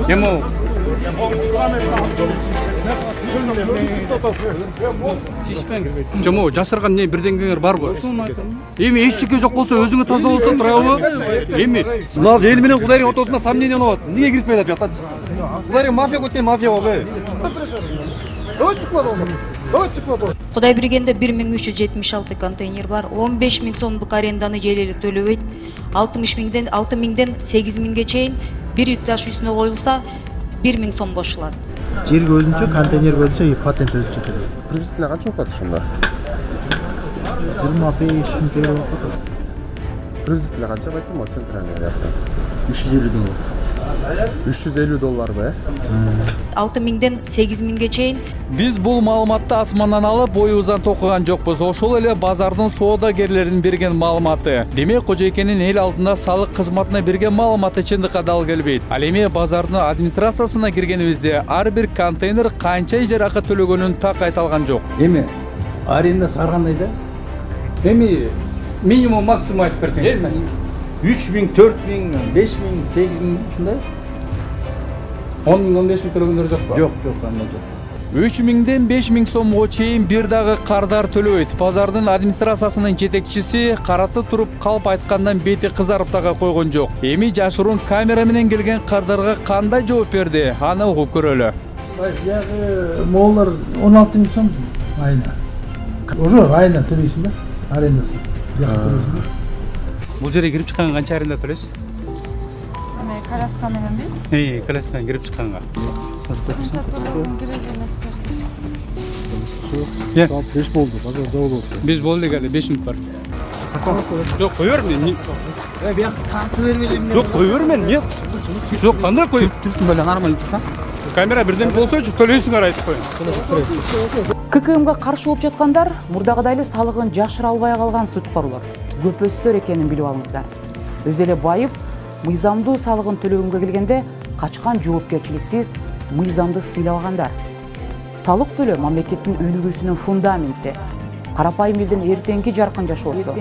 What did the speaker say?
Эми Жомо жасырган эмне бирдеңеңер барбы? Эми эч жерге жок болсо өзүңө таза болсо турабы? Эмес. Мына эл менен Кудайдын ортосунда сомнение болот. Эмнеге кириспей атат жактачы? Кудайдын мафия көтмөй мафия болду. Давай чыкпа болду. Давай чыкпа болду. Кудай бергенде 1376 контейнер бар. 15 000 сомдук аренданы желелик төлөбөйт. 60 миңден 8 миңге чейин бир этаж үстүнө коюлса 1 000 сом кошулат. Жерге өзүнчө, контейнер боюнча патент өзүнчө төлөйт. Приблизительно канча болуп атат ошондо? 25 000 төгө болуп атат. Приблизительно канча байттым о центральный жакта? 350 доллар. 350 долларбы? 6 миңден 8 миңге чейин. Биз бул маалыматты асмандан алып, оюбуздан токуган жокпуз. Ошол эле базардын соодагерлеринин берген маалыматы. Демек, кожойкенин эл алдында салык кызматына берген маалыматы чындыкка дал келбейт. Ал эми базардын администрациясына киргенибизде ар бир контейнер канча ижара акы төлөгөнүн так айтылган жок. Эми арендасы ар кандай да? Эми минимум максимум айтып берсеңиз. 3 000, 4 000, 5 000, 8 000 ушундай. 10 000, 15 000 төлөгөндөр жокпу? Жок, андай жок. 3 миңден 5 миң сомго чейин бир дагы кардар төлөбөйт. Базардын администрациясынын жетекчиси караты туруп калп айткандан бети кызарып дагы койгон жок. Эми жашыруун камера менен келген кардарга кандай жооп берди? Аны угуп көрөлү. Баягы моолор 16 000 сом айына. Уже айына төлөйсүң да, арендасын. Бул жерге кирип чыкканга канча аренда төлөйсүз? Коляска менен Коляскадан кирип чыкканга. Saat 5 болду, базар забыл болду. 5 болду эле, 5 мүнөт бар. Жок, кой бер мен. Бияк тартып бербейм. Жок, кой бер мен. Нет. Жок, кандай кой? Түртүн беле нормально турса. Камера бирден болсочу төлөйсүңөр айтып коюн. ККМга каршы болуп жаткандар мурдагыдай эле салыгын жашыра албай калган сүткорлор көпөстөр экенин билип алыңыздар. Өз эле байып, мыйзамдуу салыгын төлөгөнгө келгенде качкан жоопкерчиликсиз мыйзамды сыйлабагандар. Салык төлөө мамлекеттин өнүгүүсүнүн фундаменти. Карапайым элдин эртеңки жаркын жашоосу.